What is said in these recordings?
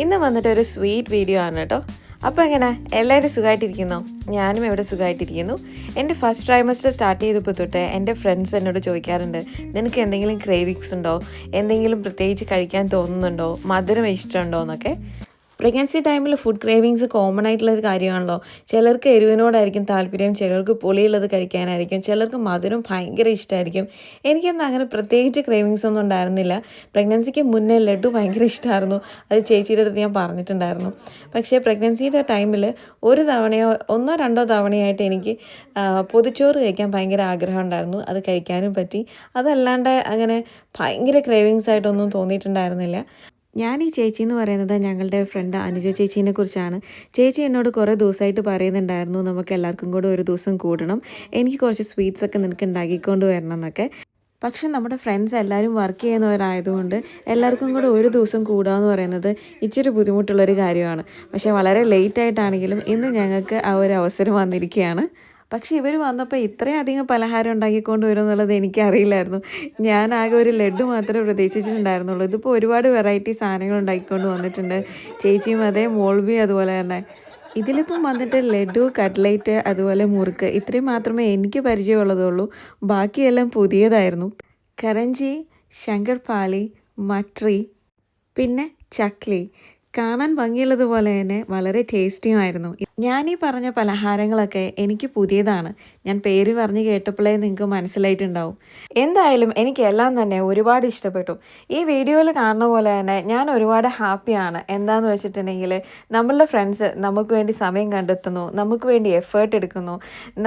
ഇന്ന് വന്നിട്ട് ഒരു സ്വീറ്റ് വീഡിയോ ആണ് കേട്ടോ. അപ്പോൾ എങ്ങനെ എല്ലാവരും സുഖമായിട്ടിരിക്കുന്നോ? ഞാനും ഇവിടെ സുഖമായിട്ടിരിക്കുന്നു. എൻ്റെ ഫസ്റ്റ് ട്രൈമസ്റ്റർ സ്റ്റാർട്ട് ചെയ്തപ്പോൾ തൊട്ട് എൻ്റെ ഫ്രണ്ട്സ് എന്നോട് ചോദിക്കാറുണ്ട്, നിനക്ക് എന്തെങ്കിലും ക്രേവിങ്സ് ഉണ്ടോ, എന്തെങ്കിലും പ്രത്യേകിച്ച് കഴിക്കാൻ തോന്നുന്നുണ്ടോ, മധുരം ഇഷ്ടമുണ്ടോ എന്നൊക്കെ. പ്രഗ്നൻസി ടൈമിൽ ഫുഡ് ക്രേവിങ്സ് കോമൺ ആയിട്ടുള്ളൊരു കാര്യമാണല്ലോ. ചിലർക്ക് എരിവിനോടായിരിക്കും താല്പര്യം, ചിലർക്ക് പുളിയുള്ളത് കഴിക്കാനായിരിക്കും, ചിലർക്ക് മധുരം ഭയങ്കര ഇഷ്ടമായിരിക്കും. എനിക്കൊന്നും അങ്ങനെ പ്രത്യേകിച്ച് ക്രേവിങ്സ് ഒന്നും ഉണ്ടായിരുന്നില്ല. പ്രഗ്നൻസിക്ക് മുന്നേ ലഡു ഭയങ്കര ഇഷ്ടമായിരുന്നു. അത് ചേച്ചിയുടെ അടുത്ത് ഞാൻ പറഞ്ഞിട്ടുണ്ടായിരുന്നു. പക്ഷേ പ്രഗ്നൻസിയുടെ ടൈമിൽ ഒരു തവണയോ ഒന്നോ രണ്ടോ തവണയായിട്ട് എനിക്ക് പൊതിച്ചോറ് കഴിക്കാൻ ഭയങ്കര ആഗ്രഹം ഉണ്ടായിരുന്നു. അത് കഴിക്കാനും പറ്റി. അതല്ലാണ്ട് അങ്ങനെ ഭയങ്കര ക്രേവിങ്സ് ആയിട്ടൊന്നും തോന്നിയിട്ടുണ്ടായിരുന്നില്ല. ഞാൻ ഈ ചേച്ചി എന്ന് പറയുന്നത് ഞങ്ങളുടെ ഫ്രണ്ട് അനുജ ചേച്ചീനെ കുറിച്ചാണ്. ചേച്ചി എന്നോട് കുറേ ദിവസമായിട്ട് പറയുന്നുണ്ടായിരുന്നു, നമുക്ക് എല്ലാവർക്കും കൂടെ ഒരു ദിവസം കൂടണം, എനിക്ക് കുറച്ച് സ്വീറ്റ്സൊക്കെ നിനക്ക് ഉണ്ടാക്കിക്കൊണ്ട് വരണം എന്നൊക്കെ. പക്ഷെ നമ്മുടെ ഫ്രണ്ട്സ് എല്ലാവരും വർക്ക് ചെയ്യുന്നവരായതുകൊണ്ട് എല്ലാവർക്കും കൂടെ ഒരു ദിവസം കൂടുകയെന്ന് പറയുന്നത് ഇച്ചിരി ബുദ്ധിമുട്ടുള്ളൊരു കാര്യമാണ്. പക്ഷേ വളരെ ലേറ്റായിട്ടാണെങ്കിലും ഇന്ന് ഞങ്ങൾക്ക് ആ ഒരു അവസരം വന്നിരിക്കുകയാണ്. പക്ഷേ ഇവർ വന്നപ്പോൾ ഇത്രയധികം പലഹാരം ഉണ്ടാക്കിക്കൊണ്ട് വരും എന്നുള്ളത് എനിക്കറിയില്ലായിരുന്നു. ഞാൻ ആകെ ഒരു ലഡ്ഡു മാത്രമേ പ്രതീക്ഷിച്ചിട്ടുണ്ടായിരുന്നുള്ളൂ. ഇതിപ്പോൾ ഒരുപാട് വെറൈറ്റി സാധനങ്ങൾ ഉണ്ടാക്കിക്കൊണ്ട് വന്നിട്ടുണ്ട്. ചേച്ചിയും അതേ, മോൾബിയും അതുപോലെ തന്നെ. ഇതിലിപ്പം വന്നിട്ട് ലഡ്ഡു, കട്ട്ലേറ്റ്, അതുപോലെ മുറുക്ക്, ഇത്രയും മാത്രമേ എനിക്ക് പരിചയമുള്ളതുള്ളൂ. ബാക്കിയെല്ലാം പുതിയതായിരുന്നു. കരഞ്ചി, ശങ്കർപാലി, മട്രി, പിന്നെ ചക്ലി. കാണാൻ ഭംഗിയുള്ളതുപോലെ തന്നെ വളരെ ടേസ്റ്റിയുമായിരുന്നു. ഞാനീ പറഞ്ഞ പലഹാരങ്ങളൊക്കെ എനിക്ക് പുതിയതാണ്. ഞാൻ പേര് പറഞ്ഞ് കേട്ടപ്പോഴേ നിങ്ങൾക്ക് മനസ്സിലായിട്ടുണ്ടാവും. എന്തായാലും എനിക്ക് എല്ലാം തന്നെ ഒരുപാട് ഇഷ്ടപ്പെട്ടു. ഈ വീഡിയോയിൽ കാണുന്ന പോലെ തന്നെ ഞാൻ ഒരുപാട് ഹാപ്പിയാണ്. എന്താണെന്ന് വെച്ചിട്ടുണ്ടെങ്കിൽ നമ്മളുടെ ഫ്രണ്ട്സ് നമുക്ക് വേണ്ടി സമയം കണ്ടെത്തുന്നു, നമുക്ക് വേണ്ടി എഫേർട്ട് എടുക്കുന്നു,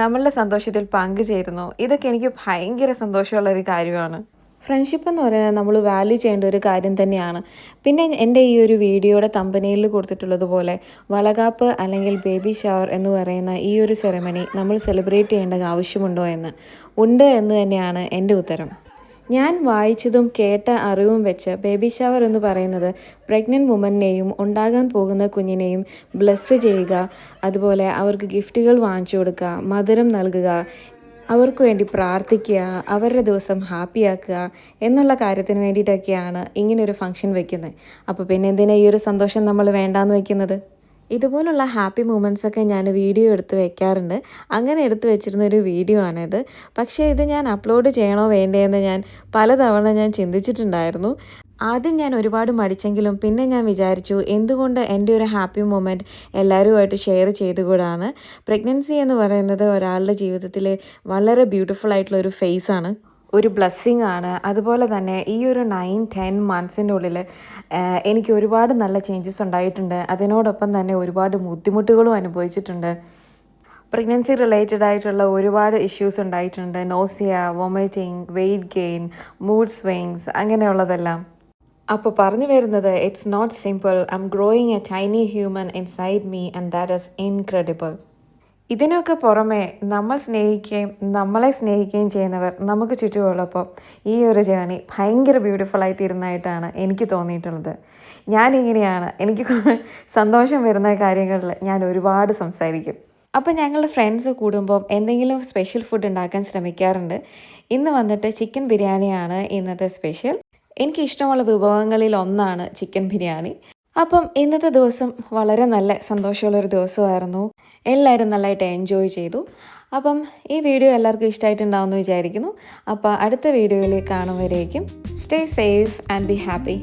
നമ്മളുടെ സന്തോഷത്തിൽ പങ്കുചേരുന്നു. ഇതൊക്കെ എനിക്ക് ഭയങ്കര സന്തോഷമുള്ളൊരു കാര്യമാണ്. ഫ്രണ്ട്ഷിപ്പ് എന്ന് പറയുന്നത് നമ്മൾ വാല്യൂ ചെയ്യേണ്ട ഒരു കാര്യം തന്നെയാണ്. പിന്നെ എൻ്റെ ഈ ഒരു വീഡിയോയുടെ തമ്പനെയിൽ കൊടുത്തിട്ടുള്ളതുപോലെ വളകാപ്പ് അല്ലെങ്കിൽ ബേബി ഷവർ എന്ന് പറയുന്ന ഈ ഒരു സെറമണി നമ്മൾ സെലിബ്രേറ്റ് ചെയ്യേണ്ട ആവശ്യമുണ്ടോ എന്ന്. ഉണ്ട് എന്ന് തന്നെയാണ് എൻ്റെ ഉത്തരം. ഞാൻ വായിച്ചതും കേട്ട അറിവും വെച്ച് ബേബി ഷവർ എന്ന് പറയുന്നത് പ്രഗ്നൻറ്റ് വുമനെയും ഉണ്ടാകാൻ പോകുന്ന കുഞ്ഞിനെയും ബ്ലെസ്സ് ചെയ്യുക, അതുപോലെ അവർക്ക് ഗിഫ്റ്റുകൾ വാങ്ങിച്ചു കൊടുക്കുക, മധുരം നൽകുക, അവർക്ക് വേണ്ടി പ്രാർത്ഥിക്കുക, അവരുടെ ദിവസം ഹാപ്പിയാക്കുക എന്നുള്ള കാര്യത്തിന് വേണ്ടിയിട്ടൊക്കെയാണ് ഇങ്ങനൊരു ഫംഗ്ഷൻ വെക്കുന്നത്. അപ്പോൾ പിന്നെ എന്തിനാ ഈ ഒരു സന്തോഷം നമ്മൾ വേണ്ടാന്ന് വെക്കുന്നത്? ഇതുപോലുള്ള ഹാപ്പി മൂമെൻറ്റ്സൊക്കെ ഞാൻ വീഡിയോ എടുത്ത് വെക്കാറുണ്ട്. അങ്ങനെ എടുത്ത് വെച്ചിരുന്നൊരു വീഡിയോ ആണിത്. പക്ഷേ ഇത് ഞാൻ അപ്ലോഡ് ചെയ്യണോ വേണ്ടേന്ന് ഞാൻ പലതവണ ചിന്തിച്ചിട്ടുണ്ടായിരുന്നു. ആദ്യം ഞാൻ ഒരുപാട് മടിച്ചെങ്കിലും പിന്നെ ഞാൻ വിചാരിച്ചു, എന്തുകൊണ്ട് എൻ്റെ ഒരു ഹാപ്പി മൊമെൻറ്റ് എല്ലാവരുമായിട്ട് ഷെയർ ചെയ്തുകൂടാന്ന്. പ്രഗ്നൻസി എന്ന് പറയുന്നത് ഒരാളുടെ ജീവിതത്തിൽ വളരെ ബ്യൂട്ടിഫുൾ ആയിട്ടുള്ളൊരു ഫേസാണ്, ഒരു ബ്ലെസ്സിങ് ആണ്. അതുപോലെ തന്നെ ഈ ഒരു 9-10 മന്ത്സിൻ്റെ ഉള്ളിൽ എനിക്ക് ഒരുപാട് നല്ല ചേഞ്ചസ് ഉണ്ടായിട്ടുണ്ട്. അതിനോടൊപ്പം തന്നെ ഒരുപാട് ബുദ്ധിമുട്ടുകളും അനുഭവിച്ചിട്ടുണ്ട്. പ്രഗ്നൻസി റിലേറ്റഡ് ആയിട്ടുള്ള ഒരുപാട് ഇഷ്യൂസ് ഉണ്ടായിട്ടുണ്ട്. Nausea, vomiting, weight gain, mood swings, അങ്ങനെയുള്ളതെല്ലാം. അപ്പോൾ പറഞ്ഞു വരുന്നത്, it's not simple. I am growing a tiny human inside me and that is incredible. ഇതിനൊക്കെ പുറമെ നമ്മളെ സ്നേഹിക്കുകയും ചെയ്യുന്നവർ നമുക്ക് ചുറ്റുമുള്ളപ്പോൾ ഈ ഒരു ജേണി ഭയങ്കര ബ്യൂട്ടിഫുള്ളായി തീരുന്നതായിട്ടാണ് എനിക്ക് തോന്നിയിട്ടുള്ളത്. ഞാനിങ്ങനെയാണ്, എനിക്ക് സന്തോഷം വരുന്ന കാര്യങ്ങളിൽ ഞാൻ ഒരുപാട് സംസാരിക്കും. അപ്പോൾ ഞങ്ങളുടെ ഫ്രണ്ട്സ് കൂടുമ്പോൾ എന്തെങ്കിലും സ്പെഷ്യൽ ഫുഡ് ഉണ്ടാക്കാൻ ശ്രമിക്കാറുണ്ട്. ഇന്ന് വന്നിട്ട് ചിക്കൻ ബിരിയാണിയാണ് ഇന്നത്തെ സ്പെഷ്യൽ. എനിക്കിഷ്ടമുള്ള വിഭവങ്ങളിൽ ഒന്നാണ് ചിക്കൻ ബിരിയാണി. അപ്പം ഇന്നത്തെ ദിവസം വളരെ നല്ല സന്തോഷമുള്ളൊരു ദിവസമായിരുന്നു. എല്ലാവരും നല്ലതായിട്ട് എൻജോയ് ചെയ്തു. അപ്പം ഈ വീഡിയോ എല്ലാവർക്കും ഇഷ്ടമായിട്ടുണ്ടാവുമെന്ന് വിചാരിക്കുന്നു. അപ്പോൾ അടുത്ത വീഡിയോയിൽ കാണും വരേക്കും stay safe and be happy.